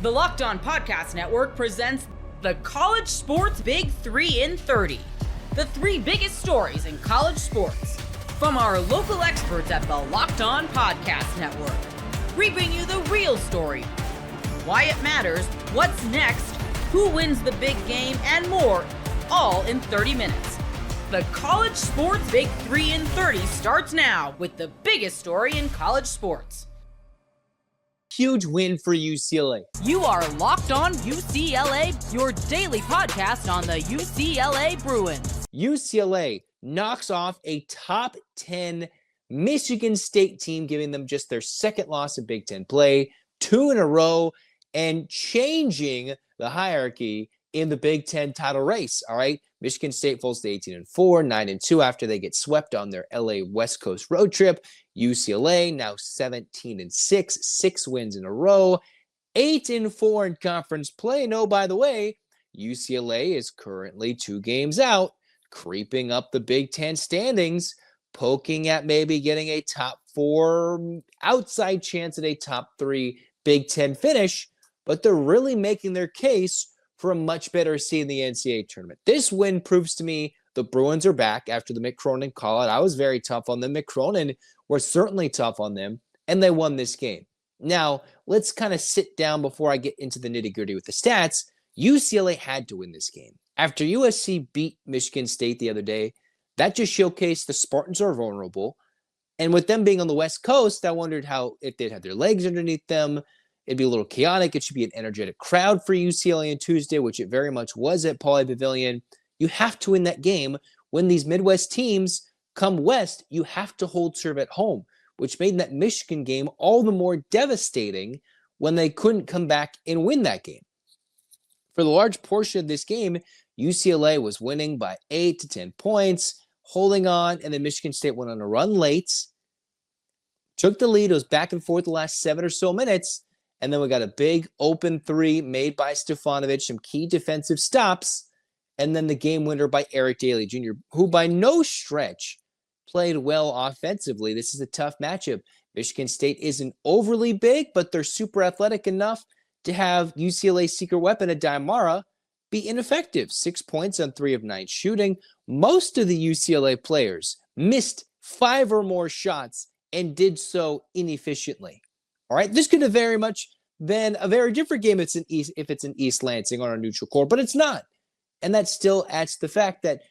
The Locked On Podcast Network presents the College Sports Big 3 in 30. The three biggest stories in college sports. From our local experts at the Locked On Podcast Network. We bring you the real story, why it matters, what's next, who wins the big game, and more, all in 30 minutes. The College Sports Big 3 in 30 starts now with the biggest story in college sports. Huge win for UCLA. You are Locked On UCLA, your daily podcast on the UCLA Bruins. UCLA knocks off a top 10 Michigan State team, giving them just their second loss in Big Ten play, 2 in a row, and changing the hierarchy in the Big Ten title race. All right. Michigan State falls to 18-4, 9-2 after they get swept on their LA West Coast road trip. UCLA now 17-6, 6 wins in a row, 8-4 in conference play. No, by the way, UCLA is currently 2 games out, creeping up the Big Ten standings, poking at maybe getting a top 4 outside chance at a top 3 Big Ten finish, but they're really making their case for a much better seed in the NCAA tournament. This win proves to me the Bruins are back after the Mick Cronin call-out. I was very tough on them. Mick Cronin was certainly tough on them, and they won this game. Now, let's kind of sit down before I get into the nitty-gritty with the stats. UCLA had to win this game. After USC beat Michigan State the other day, that just showcased the Spartans are vulnerable. And with them being on the West Coast, I wondered how, if they'd have their legs underneath them, it'd be a little chaotic. It should be an energetic crowd for UCLA on Tuesday, which it very much was at Pauley Pavilion. You have to win that game. When these Midwest teams come west, you have to hold serve at home, which made that Michigan game all the more devastating when they couldn't come back and win that game. For the large portion of this game, UCLA was winning by 8 to 10 points, holding on, and then Michigan State went on a run late, took the lead. It was back and forth the last 7 or so minutes. And then we got a big open 3 made by Stefanovic, some key defensive stops, and then the game winner by Eric Daly Jr., who by no stretch played well offensively. This is a tough matchup. Michigan State isn't overly big, but they're super athletic enough to have UCLA's secret weapon, Adamara, be ineffective. 6 points on 3 of 9 shooting. Most of the UCLA players missed 5 or more shots and did so inefficiently. All right, this could have very much been a very different game if it's in East Lansing on a neutral court, but it's not. And that still adds to the fact that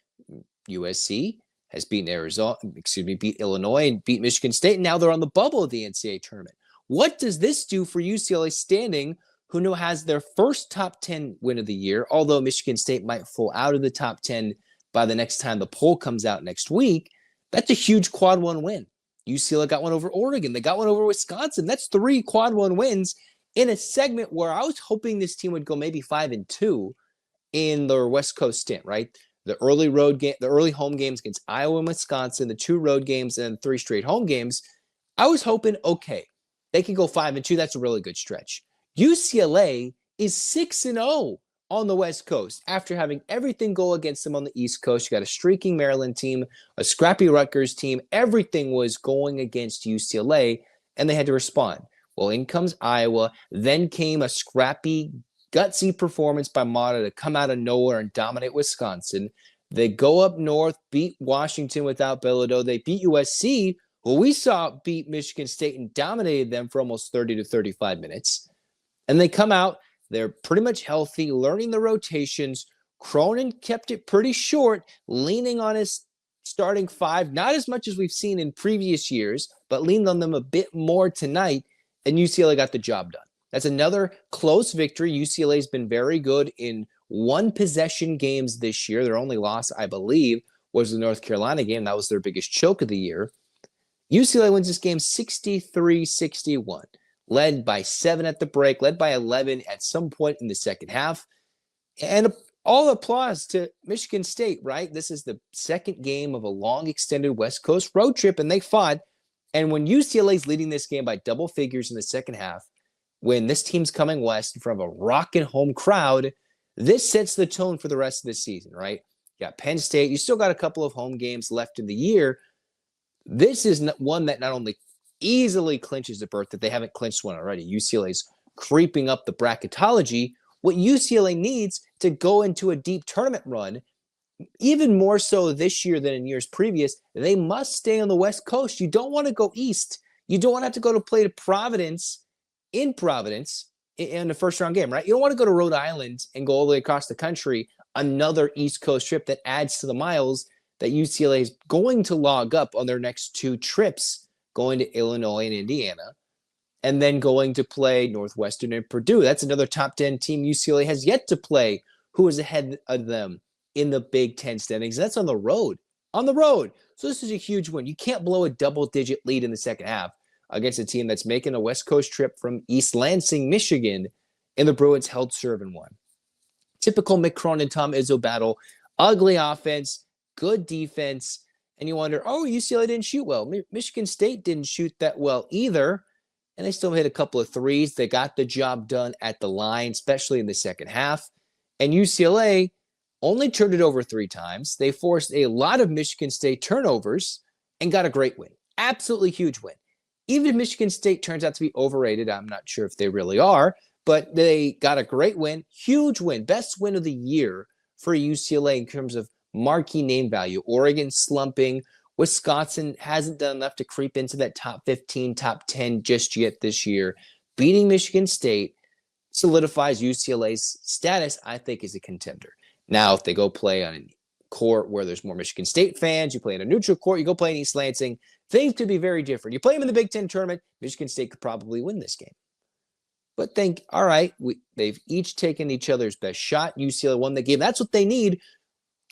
USC has beat Illinois and beat Michigan State, and now they're on the bubble of the NCAA tournament. What does this do for UCLA standing, who now has their first top 10 win of the year, although Michigan State might fall out of the top 10 by the next time the poll comes out next week? That's a huge quad 1 win. UCLA got one over Oregon. They got one over Wisconsin. That's 3 quad 1 wins in a segment where I was hoping this team would go maybe 5-2 in their West Coast stint, right? The early home games against Iowa and Wisconsin, the 2 road games, and 3 straight home games. I was hoping, okay, they could go 5-2. That's a really good stretch. UCLA is 6-0 on the West Coast after having everything go against them on the East Coast. You got a streaking Maryland team, a scrappy Rutgers team. Everything was going against UCLA, and they had to respond. Well, in comes Iowa. Then came a scrappy, gutsy performance by Mata to come out of nowhere and dominate Wisconsin. They go up north, beat Washington without Bilodeau. They beat USC, who we saw beat Michigan State and dominated them for almost 30 to 35 minutes. And they come out. They're pretty much healthy, learning the rotations. Cronin kept it pretty short, leaning on his starting 5, not as much as we've seen in previous years, but leaned on them a bit more tonight, and UCLA got the job done. That's another close victory. UCLA's been very good in 1-possession games this year. Their only loss, I believe, was the North Carolina game. That was their biggest choke of the year. UCLA wins this game 63-61. Led by 7 at the break, led by 11 at some point in the second half. And all applause to Michigan State, right? This is the second game of a long extended West Coast road trip, and they fought. And when UCLA's leading this game by double figures in the second half, when this team's coming west in front of a rockin' home crowd, this sets the tone for the rest of the season, right? You got Penn State. You still got a couple of home games left in the year. This is one that not only easily clinches the berth, that they haven't clinched one already. UCLA's creeping up the bracketology. What UCLA needs to go into a deep tournament run, even more so this year than in years previous, they must stay on the West Coast. You don't want to go east. You don't want to have to go to play to Providence in the first round game, right? You don't want to go to Rhode Island and go all the way across the country, another East Coast trip that adds to the miles that UCLA is going to log up on their next 2 trips, going to Illinois and Indiana, and then going to play Northwestern and Purdue. That's another top 10 team UCLA has yet to play, who is ahead of them in the Big Ten standings. That's on the road. So this is a huge win. You can't blow a double-digit lead in the second half against a team that's making a West Coast trip from East Lansing, Michigan, and the Bruins held serve and won. Typical Mick Cronin, Tom Izzo battle. Ugly offense, good defense, and you wonder, UCLA didn't shoot well. Michigan State didn't shoot that well either, and they still hit a couple of threes. They got the job done at the line, especially in the second half. And UCLA only turned it over 3 times. They forced a lot of Michigan State turnovers and got a great win. Absolutely huge win. Even if Michigan State turns out to be overrated, I'm not sure if they really are, but they got a great win. Huge win. Best win of the year for UCLA in terms of marquee name value. Oregon slumping. Wisconsin hasn't done enough to creep into that top 15, top 10 just yet this year. Beating Michigan State solidifies UCLA's status, I think, as a contender. Now, if they go play on a court where there's more Michigan State fans, you play in a neutral court, you go play in East Lansing, things could be very different. You play them in the Big Ten tournament, Michigan State could probably win this game. But think, all right, they've each taken each other's best shot. UCLA won the game. That's what they need.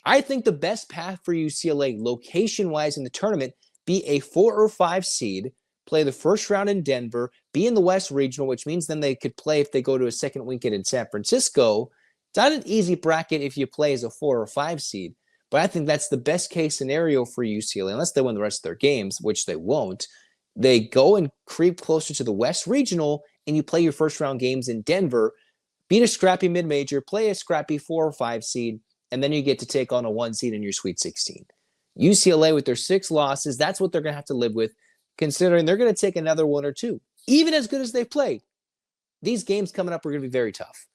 I think the best path for UCLA, location-wise in the tournament, be a 4 or 5 seed, play the first round in Denver, be in the West Regional, which means then they could play if they go to a second weekend in San Francisco. It's not an easy bracket if you play as a 4 or 5 seed, but I think that's the best case scenario for UCLA, unless they win the rest of their games, which they won't. They go and creep closer to the West Regional, and you play your first round games in Denver, beat a scrappy mid-major, play a scrappy 4 or 5 seed, and then you get to take on a 1 seed in your Sweet 16. UCLA, with their 6 losses, that's what they're going to have to live with, considering they're going to take another 1 or 2. Even as good as they've played, these games coming up are going to be very tough.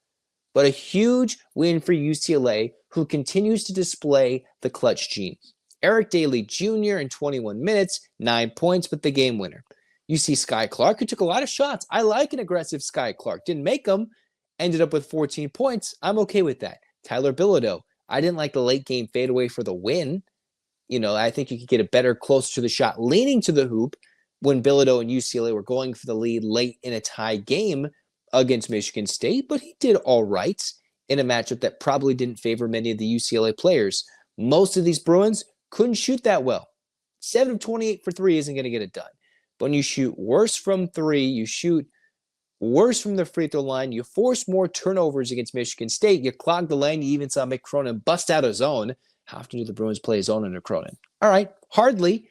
But a huge win for UCLA, who continues to display the clutch gene. Eric Daly Jr. in 21 minutes, 9 points, but the game winner. You see Sky Clark, who took a lot of shots. I like an aggressive Sky Clark. Didn't make them. Ended up with 14 points. I'm okay with that. Tyler Bilodeau. I didn't like the late game fadeaway for the win. I think you could get a better closer to the shot, leaning to the hoop when Bilodeau and UCLA were going for the lead late in a tie game against Michigan State, but he did all right in a matchup that probably didn't favor many of the UCLA players. Most of these Bruins couldn't shoot that well. 7 of 28 for 3 isn't going to get it done. But when you shoot worse from 3, you shoot worse from the free throw line, you force more turnovers against Michigan State, you clog the lane, you even saw Mick Cronin bust out a zone. How often do the Bruins play a zone under Cronin? All right, hardly.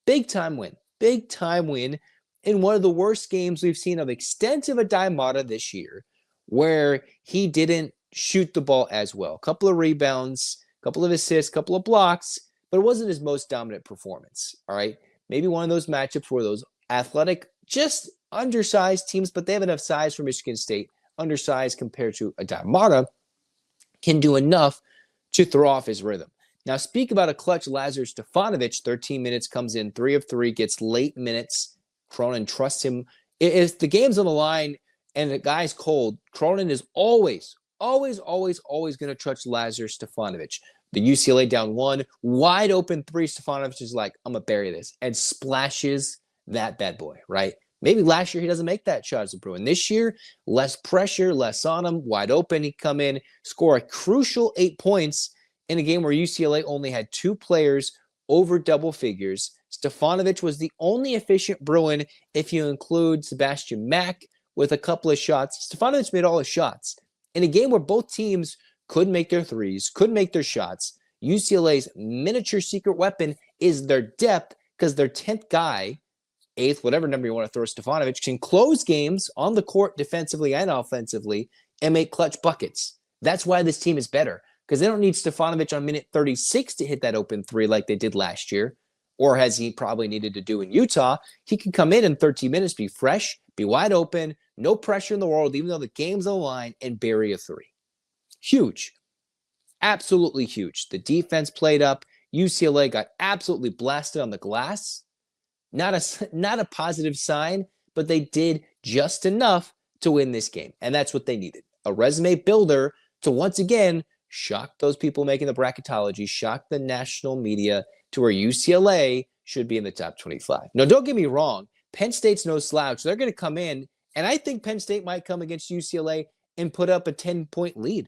Big time win in one of the worst games we've seen of extensive Adai Mata this year, where he didn't shoot the ball as well. A couple of rebounds, a couple of assists, a couple of blocks, but it wasn't his most dominant performance. All right, maybe one of those matchups where those athletic, just undersized teams, but they have enough size for Michigan State, undersized compared to Adai Mata, can do enough to throw off his rhythm. Now, speak about a clutch Lazar Stefanovic, 13 minutes, comes in 3 of 3, gets late minutes. Cronin trusts him. If the game's on the line and the guy's cold, Cronin is always going to trust Lazar Stefanovic. The UCLA down 1, wide open 3, Stefanovic is like, I'm going to bury this, and splashes that bad boy, right? Maybe last year he doesn't make that shot as a Bruin. This year, less pressure, less on him, wide open. He come in, score a crucial 8 points in a game where UCLA only had 2 players over double figures. Stefanovic was the only efficient Bruin if you include Sebastian Mack with a couple of shots. Stefanovic made all his shots. In a game where both teams could make their threes, could make their shots, UCLA's miniature secret weapon is their depth, because their 10th guy, 8th, whatever number you want to throw, Stefanovic, can close games on the court defensively and offensively and make clutch buckets. That's why this team is better, because they don't need Stefanovic on minute 36 to hit that open 3 like they did last year, or has he probably needed to do in Utah. He can come in 13 minutes, be fresh, be wide open, no pressure in the world, even though the game's on the line, and bury a three. Huge. Absolutely huge. The defense played up. UCLA got absolutely blasted on the glass. Not a positive sign, but they did just enough to win this game. And that's what they needed. A resume builder to once again shock those people making the bracketology, shock the national media to where UCLA should be in the top 25. Now, don't get me wrong. Penn State's no slouch. They're going to come in, and I think Penn State might come against UCLA and put up a 10-point lead.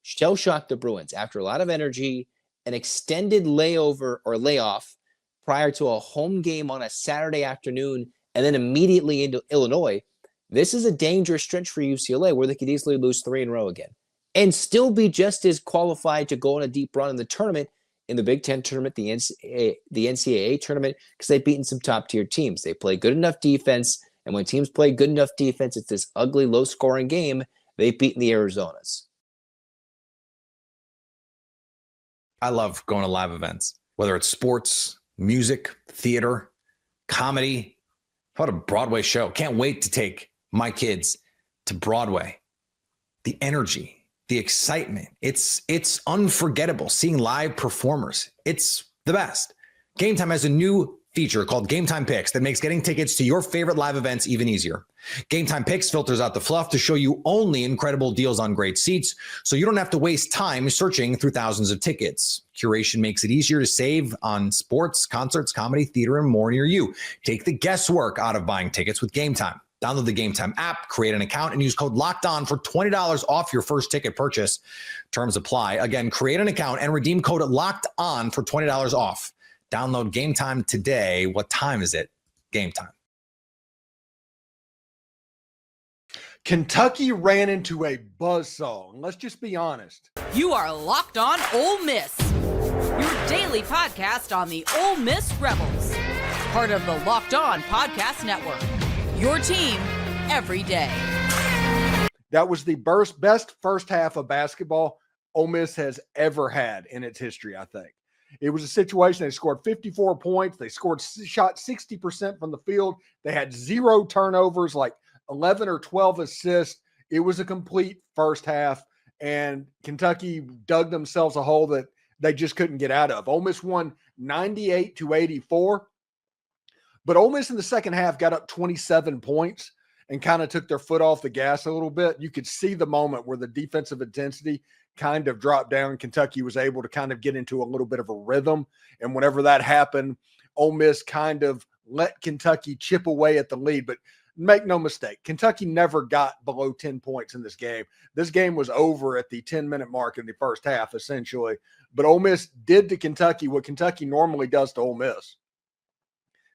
Shell shock the Bruins after a lot of energy, an extended layover or layoff prior to a home game on a Saturday afternoon, and then immediately into Illinois. This is a dangerous stretch for UCLA where they could easily lose 3 in a row again and still be just as qualified to go on a deep run in the tournament, in the Big Ten tournament, the NCAA tournament, because they've beaten some top-tier teams. They play good enough defense, and when teams play good enough defense, it's this ugly, low-scoring game. They've beaten the Arizonas. I love going to live events, whether it's sports, music, theater, comedy. How about a Broadway show? Can't wait to take my kids to Broadway. The energy, the excitement, it's unforgettable. Seeing live performers, it's the best. Gametime has a new feature called Gametime Picks that makes getting tickets to your favorite live events even easier. Gametime Picks filters out the fluff to show you only incredible deals on great seats, so you don't have to waste time searching through thousands of tickets. Curation makes it easier to save on sports, concerts, comedy, theater, and more near you. Take the guesswork out of buying tickets with Gametime. Download the Gametime app, create an account, and use code LOCKEDON for $20 off your first ticket purchase. Terms apply. Again, create an account and redeem code LOCKEDON for $20 off. Download Gametime today. What time is it? Gametime. Kentucky ran into a buzzsaw. Let's just be honest. You are Locked On Ole Miss, your daily podcast on the Ole Miss Rebels. Part of the Locked On Podcast Network, your team every day. That was the best first half of basketball Ole Miss has ever had in its history, I think. It was a situation they scored 54 points. They shot 60% from the field. They had 0 turnovers, like 11 or 12 assists. It was a complete first half, and Kentucky dug themselves a hole that they just couldn't get out of. Ole Miss won 98-84, but Ole Miss in the second half got up 27 points and kind of took their foot off the gas a little bit. You could see the moment where the defensive intensity kind of dropped down. Kentucky was able to kind of get into a little bit of a rhythm. And whenever that happened, Ole Miss kind of let Kentucky chip away at the lead. But make no mistake, Kentucky never got below 10 points in this game. This game was over at the 10-minute mark in the first half, essentially. But Ole Miss did to Kentucky what Kentucky normally does to Ole Miss.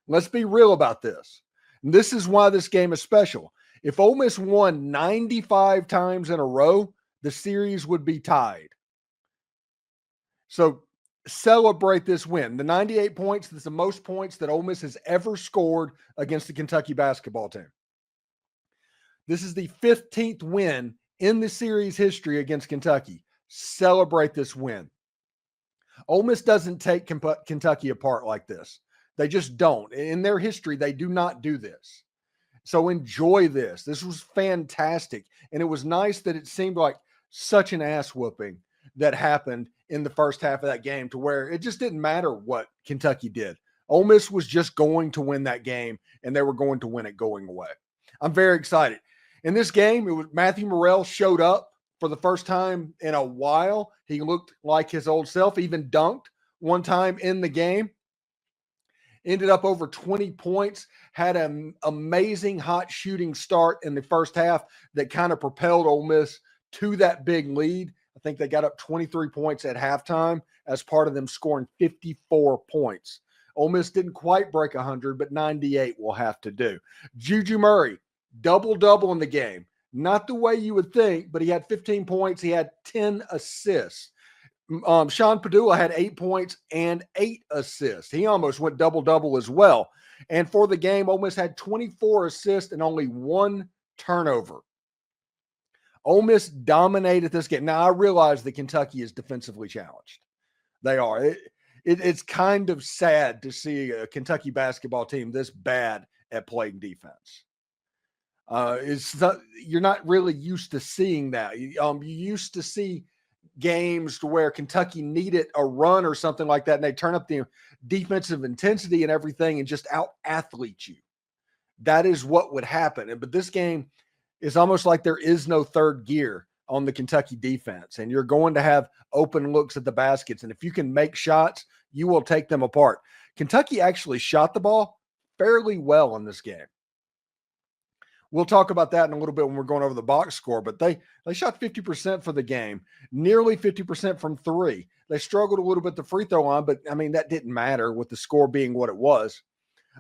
Let's be real about this. And this is why this game is special. If Ole Miss won 95 times in a row, the series would be tied. So celebrate this win. The 98 points is the most points that Ole Miss has ever scored against the Kentucky basketball team. This is the 15th win in the series history against Kentucky. Celebrate this win. Ole Miss doesn't take Kentucky apart like this. They just don't. In their history, they do not do this. So enjoy this. This was fantastic. And it was nice that it seemed like such an ass whooping that happened in the first half of that game to where it just didn't matter what Kentucky did. Ole Miss was just going to win that game, and they were going to win it going away. I'm very excited. In this game, it was Matthew Morrell showed up for the first time in a while. He looked like his old self, even dunked one time in the game. Ended up over 20 points, had an amazing hot shooting start in the first half that kind of propelled Ole Miss to that big lead. I think they got up 23 points at halftime as part of them scoring 54 points. Ole Miss didn't quite break 100, but 98 will have to do. Juju Murray, double-double in the game. Not the way you would think, but he had 15 points. He had 10 assists. Sean Padula had 8 points and 8 assists. He almost went double-double as well. And for the game, Ole Miss had 24 assists and only 1 turnover. Ole Miss dominated this game. Now, I realize that Kentucky is defensively challenged. They are. It's kind of sad to see a Kentucky basketball team this bad at playing defense. You're not really used to seeing that. You used to see games to where Kentucky needed a run or something like that, and they turn up the defensive intensity and everything and just out athlete you. That is what would happen. But this game is almost like there is no third gear on the Kentucky defense, and you're going to have open looks at the baskets. And if you can make shots, you will take them apart. Kentucky actually shot the ball fairly well in this game. We'll talk about that in a little bit when we're going over the box score, but they shot 50% for the game, nearly 50% from three. They struggled a little bit at the free throw line, but I mean, that didn't matter with the score being what it was.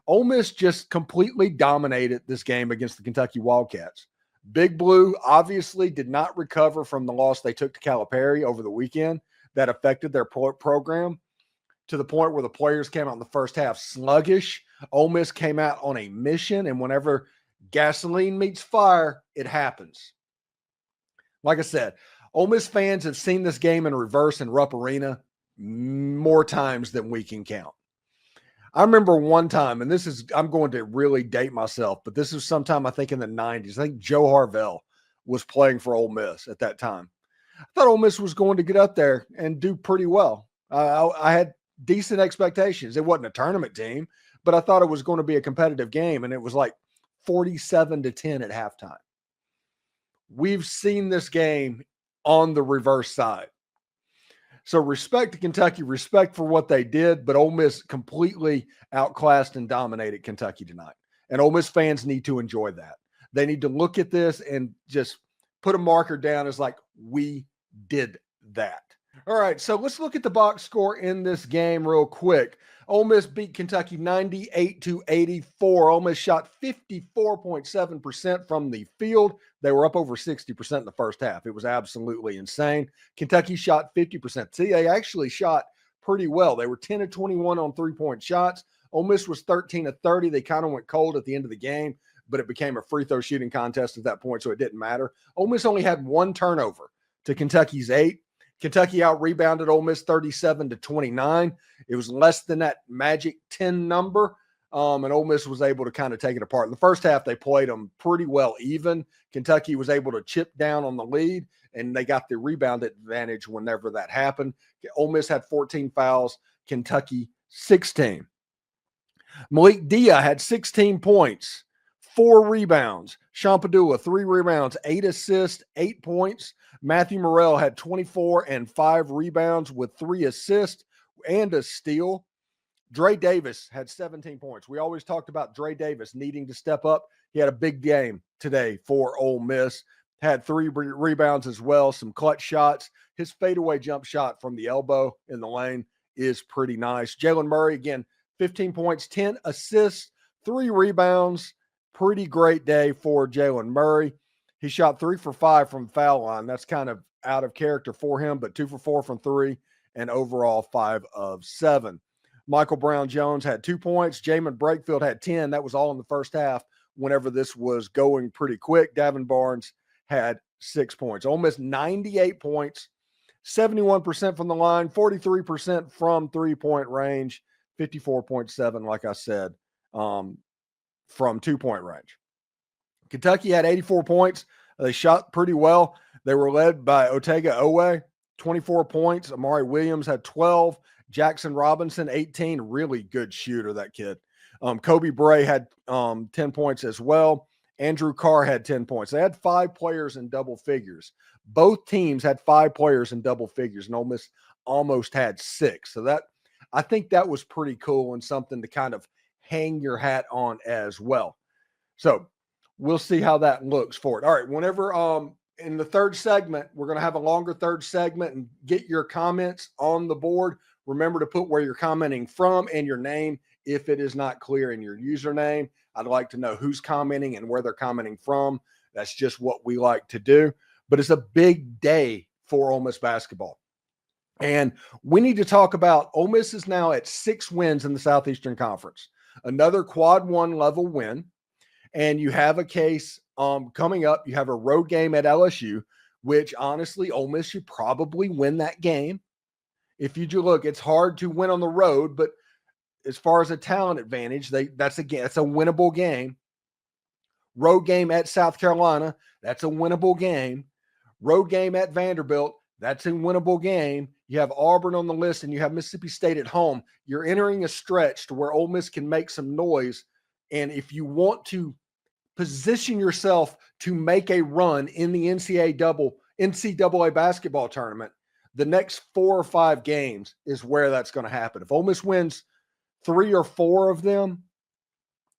Ole Miss just completely dominated this game against the Kentucky Wildcats. Big Blue obviously did not recover from the loss they took to Calipari over the weekend. That affected their program to the point where the players came out in the first half sluggish. Ole Miss came out on a mission, and whenever gasoline meets fire, it happens. Like I said, Ole Miss fans have seen this game in reverse in Rupp Arena more times than we can count. I remember one time, and I'm going to really date myself, but this is sometime I think in the 90s. I think Joe Harvell was playing for Ole Miss at that time. I thought Ole Miss was going to get up there and do pretty well. I had decent expectations. It wasn't a tournament team, but I thought it was going to be a competitive game, and it was like 47-10 at halftime. We've seen this game on the reverse side. So respect to Kentucky, respect for what they did, but Ole Miss completely outclassed and dominated Kentucky tonight. And Ole Miss fans need to enjoy that. They need to look at this and just put a marker down as like, we did that. All right, so let's look at the box score in this game real quick. Ole Miss beat Kentucky 98-84. Ole Miss shot 54.7% from the field. They were up over 60% in the first half. It was absolutely insane. Kentucky shot 50%. See, they actually shot pretty well. They were 10-21 on three-point shots. Ole Miss was 13-30. They kind of went cold at the end of the game, but it became a free throw shooting contest at that point, so it didn't matter. Ole Miss only had one turnover to Kentucky's 8. Kentucky out-rebounded Ole Miss 37-29. It was less than that magic 10 number, and Ole Miss was able to kind of take it apart. In the first half, they played them pretty well even. Kentucky was able to chip down on the lead, and they got the rebound advantage whenever that happened. Ole Miss had 14 fouls, Kentucky 16. Malik Dia had 16 points, 4 rebounds. Shampadula, 3 rebounds, 8 assists, 8 points. Matthew Morrell had 24 and 5 rebounds with 3 assists and a steal. Dre Davis had 17 points. We always talked about Dre Davis needing to step up. He had a big game today for Ole Miss. Had 3 rebounds as well, some clutch shots. His fadeaway jump shot from the elbow in the lane is pretty nice. Jalen Murray, again, 15 points, 10 assists, 3 rebounds. Pretty great day for Jalen Murray. He shot 3 for 5 from foul line. That's kind of out of character for him, but 2 for 4 from 3 and overall 5 of 7. Michael Brown-Jones had 2 points. Jamin Brakefield had 10. That was all in the first half whenever this was going pretty quick. Davin Barnes had 6 points. Ole Miss 98 points, 71% from the line, 43% from three-point range, 54.7, like I said, from 2-point range. Kentucky had 84 points. They shot pretty well. They were led by Otega Owe, 24 points. Amari Williams had 12. Jackson Robinson, 18. Really good shooter, that kid. Kobe Bray had 10 points as well. Andrew Carr had 10 points. They had 5 players in double figures. Both teams had 5 players in double figures, and Ole Miss almost had 6. So that, I think that was pretty cool and something to kind of hang your hat on as well. So we'll see how that looks for it. All right, whenever in the third segment, we're going to have a longer third segment and get your comments on the board. Remember to put where you're commenting from and your name if it is not clear in your username. I'd like to know who's commenting and where they're commenting from. That's just what we like to do. But it's a big day for Ole Miss basketball. And we need to talk about Ole Miss is now at 6 wins in the Southeastern Conference. Another quad 1 level win. And you have a case coming up. You have a road game at LSU, which honestly, Ole Miss should probably win that game. If you do look, it's hard to win on the road, but as far as a talent advantage, that's a winnable game. Road game at South Carolina, that's a winnable game. Road game at Vanderbilt, that's a winnable game. You have Auburn on the list and you have Mississippi State at home. You're entering a stretch to where Ole Miss can make some noise. And if you want to position yourself to make a run in the NCAA basketball tournament, the next 4 or 5 games is where that's going to happen. If Ole Miss wins 3 or 4 of them,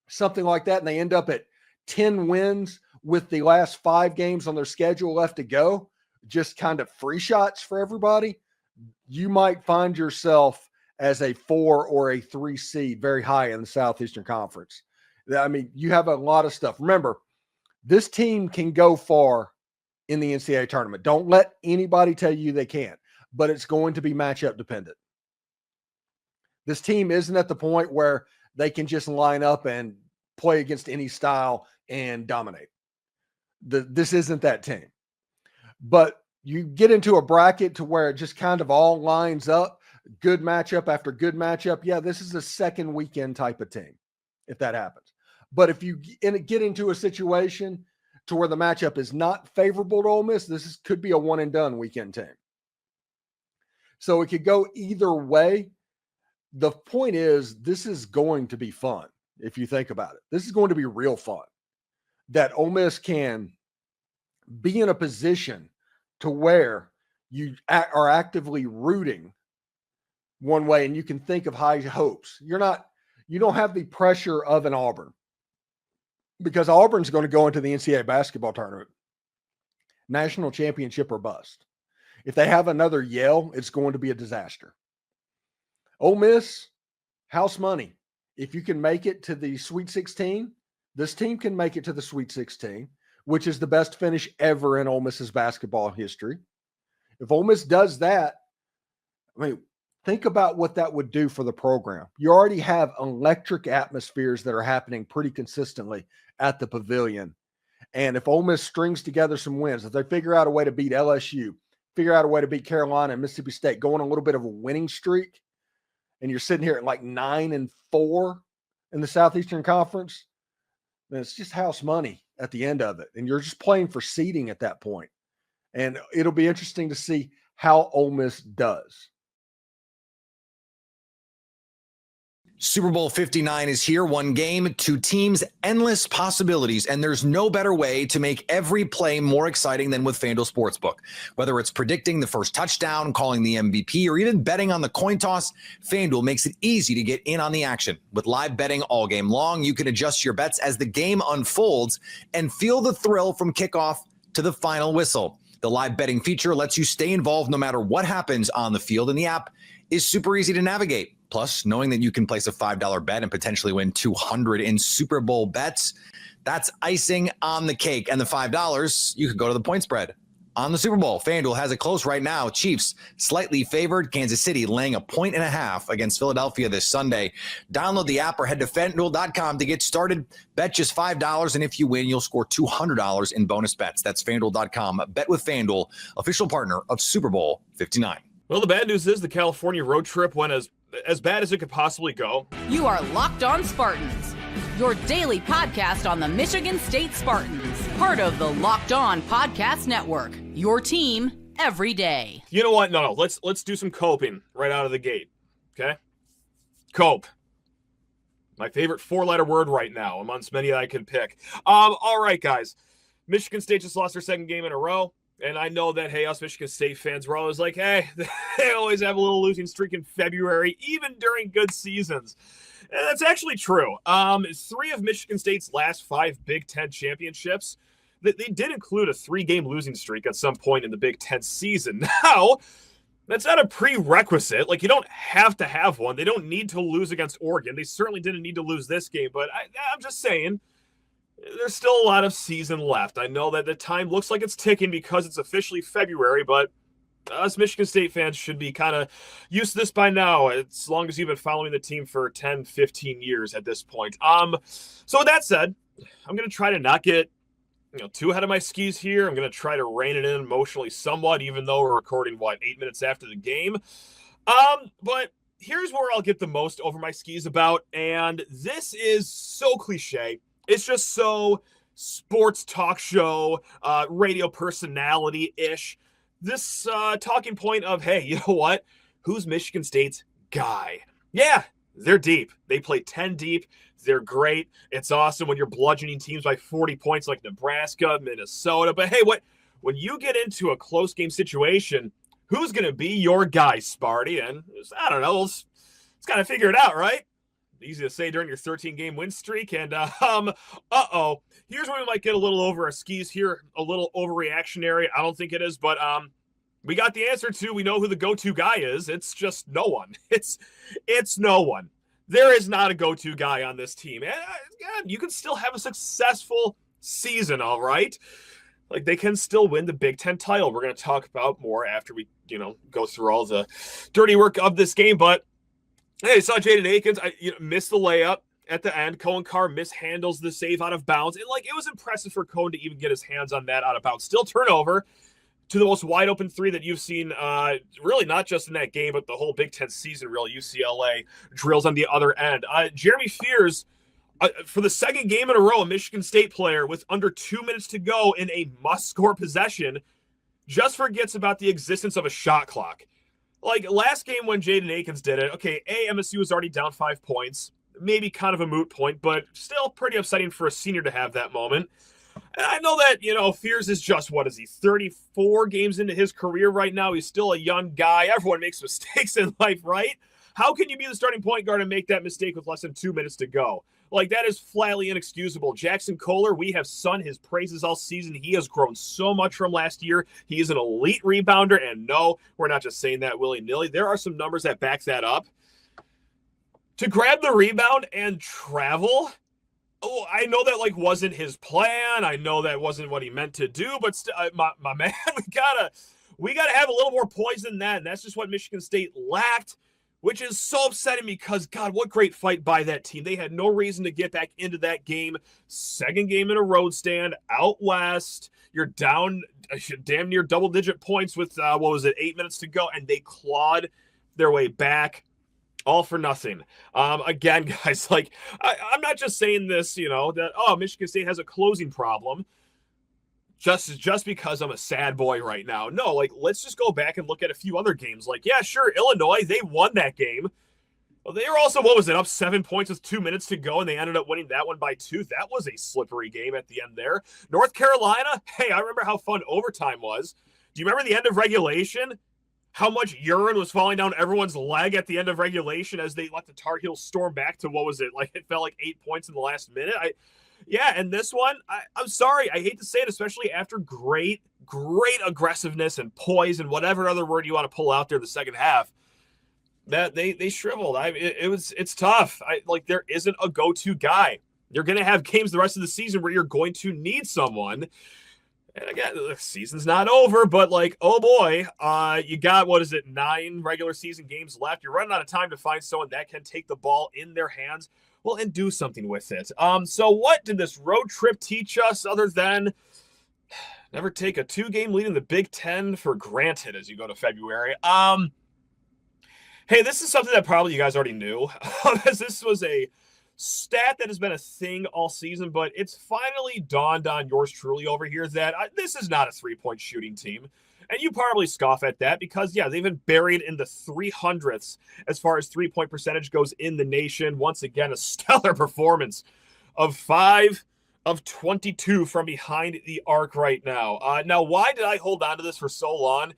something like that, and they end up at 10 wins with the last 5 games on their schedule left to go, just kind of free shots for everybody, you might find yourself as a 4 or a 3 seed very high in the Southeastern Conference. I mean, you have a lot of stuff. Remember, this team can go far in the NCAA tournament. Don't let anybody tell you they can't, but it's going to be matchup dependent. This team isn't at the point where they can just line up and play against any style and dominate. This isn't that team. But you get into a bracket to where it just kind of all lines up, good matchup after good matchup. Yeah, this is a second weekend type of team, if that happens. But if you get into a situation to where the matchup is not favorable to Ole Miss, could be a one and done weekend team. So it could go either way. The point is, this is going to be fun if you think about it. This is going to be real fun. That Ole Miss can be in a position to where you are actively rooting one way and you can think of high hopes. You don't have the pressure of an Auburn, because Auburn's going to go into the NCAA basketball tournament, national championship or bust. If they have another Yale, it's going to be a disaster. Ole Miss, house money. If you can make it to the Sweet 16, this team can make it to the Sweet 16, which is the best finish ever in Ole Miss's basketball history. If Ole Miss does that, I mean, think about what that would do for the program. You already have electric atmospheres that are happening pretty consistently at the Pavilion. And if Ole Miss strings together some wins, if they figure out a way to beat LSU, figure out a way to beat Carolina and Mississippi State, go on a little bit of a winning streak, and you're sitting here at like 9-4 in the Southeastern Conference, then it's just house money at the end of it. And you're just playing for seeding at that point. And it'll be interesting to see how Ole Miss does. Super Bowl 59 is here. One game, 2 teams, endless possibilities, and there's no better way to make every play more exciting than with FanDuel Sportsbook. Whether it's predicting the first touchdown, calling the MVP, or even betting on the coin toss, FanDuel makes it easy to get in on the action. With live betting all game long, you can adjust your bets as the game unfolds and feel the thrill from kickoff to the final whistle. The live betting feature lets you stay involved no matter what happens on the field, and the app is super easy to navigate. Plus, knowing that you can place a $5 bet and potentially win $200 in Super Bowl bets, that's icing on the cake. And the $5, you could go to the point spread on the Super Bowl. FanDuel has it close right now. Chiefs slightly favored. Kansas City laying 1.5 against Philadelphia this Sunday. Download the app or head to FanDuel.com to get started. Bet just $5, and if you win, you'll score $200 in bonus bets. That's FanDuel.com. Bet with FanDuel, official partner of Super Bowl 59. Well, the bad news is the California road trip went as bad as it could possibly go. You are Locked On Spartans, your daily podcast on the Michigan State Spartans, part of the Locked On Podcast Network, your team every day. You know what? No. Let's do some coping right out of the gate, okay? Cope. My favorite 4-letter word right now amongst many that I could pick. All right, guys. Michigan State just lost their second game in a row. And I know that, hey, us Michigan State fans were always like, hey, they always have a little losing streak in February, even during good seasons. And that's actually true. 3 of Michigan State's last 5 Big Ten championships, they did include a 3-game losing streak at some point in the Big Ten season. Now, that's not a prerequisite. Like, you don't have to have one. They don't need to lose against Oregon. They certainly didn't need to lose this game. But I'm just saying, there's still a lot of season left. I know that the time looks like it's ticking because it's officially February, but us Michigan State fans should be kind of used to this by now, as long as you've been following the team for 10, 15 years at this point. So with that said, I'm going to try to not get too ahead of my skis here. I'm going to try to rein it in emotionally somewhat, even though we're recording, 8 minutes after the game. But here's where I'll get the most over my skis about, and this is so cliche. It's just so sports talk show, radio personality-ish. This talking point of, hey, you know what? Who's Michigan State's guy? Yeah, they're deep. They play 10 deep. They're great. It's awesome when you're bludgeoning teams by 40 points like Nebraska, Minnesota. But hey, when you get into a close game situation, who's going to be your guy, Sparty? And I don't know. Let's kind of figure it out, right? Easy to say during your 13-game win streak. And, here's where we might get a little over our skis here, a little overreactionary. I don't think it is, but we got the answer to, we know who the go-to guy is. It's just no one. It's no one. There is not a go-to guy on this team. And again, you can still have a successful season, all right? Like, they can still win the Big Ten title. We're going to talk about more after we, go through all the dirty work of this game. But hey, I saw Jaden Akins miss the layup at the end. Cohen Carr mishandles the save out of bounds. And, it was impressive for Cohen to even get his hands on that out of bounds. Still turnover to the most wide open three that you've seen, really not just in that game, but the whole Big Ten season, really. UCLA drills on the other end. Jeremy Fears, for the second game in a row, a Michigan State player with under 2 minutes to go in a must-score possession just forgets about the existence of a shot clock. Like last game when Jaden Akins did it, okay, MSU was already down 5 points. Maybe kind of a moot point, but still pretty upsetting for a senior to have that moment. And I know that, Fears is just, 34 games into his career right now. He's still a young guy. Everyone makes mistakes in life, right? How can you be the starting point guard and make that mistake with less than 2 minutes to go? That is flatly inexcusable. Jackson Kohler, we have sung his praises all season. He has grown so much from last year. He is an elite rebounder, and no, we're not just saying that willy-nilly. There are some numbers that back that up. To grab the rebound and travel, I know that wasn't his plan. I know that wasn't what he meant to do, but my man, we gotta have a little more poise than that, and that's just what Michigan State lacked. Which is so upsetting because, God, what great fight by that team. They had no reason to get back into that game. Second game in a road stand, out west. You're down damn near double-digit points with, 8 minutes to go, and they clawed their way back. All for nothing. Again, guys, I'm not just saying this, that, Michigan State has a closing problem. Just because I'm a sad boy right now. No, let's just go back and look at a few other games. Yeah, sure, Illinois, they won that game. Well, they were also, up 7 points with 2 minutes to go, and they ended up winning that one by 2. That was a slippery game at the end there. North Carolina, hey, I remember how fun overtime was. Do you remember the end of regulation? How much urine was falling down everyone's leg at the end of regulation as they let the Tar Heels storm back to, it felt like 8 points in the last minute? Yeah, and this one, I'm sorry, I hate to say it, especially after great aggressiveness and poise and whatever other word you want to pull out there in the second half, that they shriveled. It's tough. There isn't a go-to guy. You're going to have games the rest of the season where you're going to need someone. And again, the season's not over, but oh boy, you got, 9 regular season games left. You're running out of time to find someone that can take the ball in their hands. Well, and do something with it. So what did this road trip teach us other than never take a 2-game lead in the Big Ten for granted as you go to February? Hey, this is something that probably you guys already knew. This was a stat that has been a thing all season, but it's finally dawned on yours truly over here that this is not a 3-point shooting team. And you probably scoff at that because, yeah, they've been buried in the 300ths as far as 3-point percentage goes in the nation. Once again, a stellar performance of 5 of 22 from behind the arc right now. Now, why did I hold on to this for so long?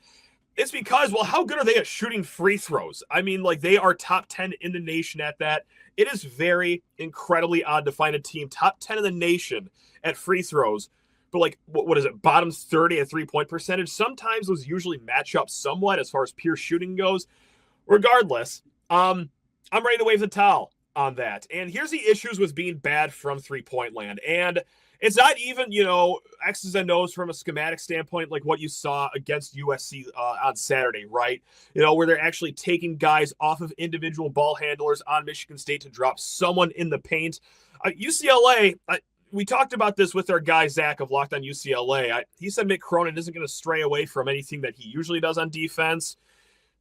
It's because, how good are they at shooting free throws? I mean, they are top 10 in the nation at that. It is very incredibly odd to find a team top 10 in the nation at free throws. But what is it? Bottom 30 at 3-point percentage. Sometimes those usually match up somewhat as far as pure shooting goes. Regardless, I'm ready to wave the towel on that. And here's the issues with being bad from 3-point land. And it's not even, X's and O's from a schematic standpoint, like what you saw against USC on Saturday, right? Where they're actually taking guys off of individual ball handlers on Michigan State to drop someone in the paint. UCLA, we talked about this with our guy, Zach, of Locked on UCLA. He said Mick Cronin isn't going to stray away from anything that he usually does on defense.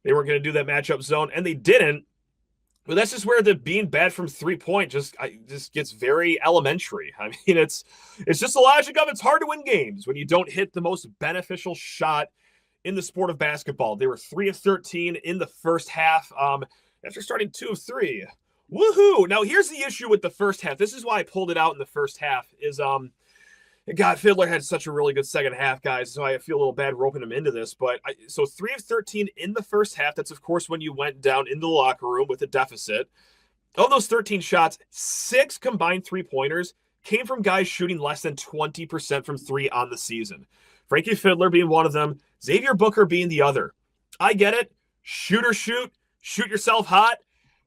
They weren't going to do that matchup zone, and they didn't. But that's just where the being bad from 3-point just gets very elementary. I mean, it's just the logic of it's hard to win games when you don't hit the most beneficial shot in the sport of basketball. They were 3 of 13 in the first half after starting 2 of 3. Woohoo! Now, here's the issue with the first half. This is why I pulled it out in the first half is God, Fiddler had such a really good second half, guys, so I feel a little bad roping him into this. But so 3 of 13 in the first half. That's, of course, when you went down into the locker room with a deficit. Of those 13 shots, 6 combined three-pointers came from guys shooting less than 20% from 3 on the season. Frankie Fiddler being one of them, Xavier Booker being the other. I get it. Shoot yourself hot.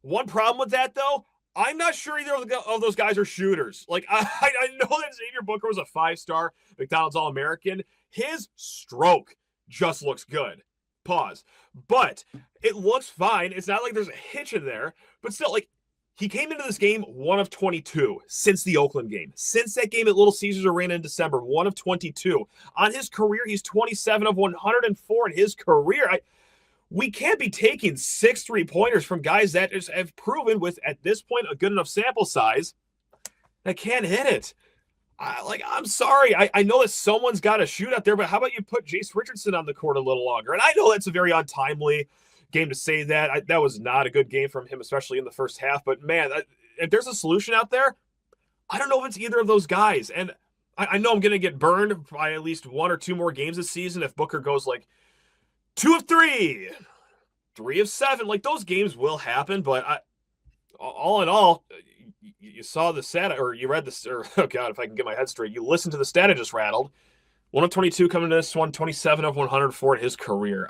One problem with that, though, I'm not sure either of those guys are shooters. Like, I know that Xavier Booker was a 5-star McDonald's All-American. His stroke just looks good. Pause. But it looks fine. It's not like there's a hitch in there. But still, like, he came into this game 1 of 22 since the Oakland game. Since that game at Little Caesars Arena in December, 1 of 22. On his career, he's 27 of 104 in his career. We can't be taking 6 3-pointers from guys that have proven with, at this point, a good enough sample size that can't hit it. I'm sorry. I know that someone's got to shoot out there, but how about you put Jace Richardson on the court a little longer? And I know that's a very untimely game to say that. That was not a good game from him, especially in the first half. But, man, if there's a solution out there, I don't know if it's either of those guys. And I know I'm going to get burned by at least 1 or 2 more games this season if Booker goes like 2 of 3, 3 of 7. Like, those games will happen, but all in all, you saw the stat, or you read this, or oh God, if I can get my head straight, you listened to the stat I just rattled. 1 of 22 coming to this one, 27 of 104 in his career.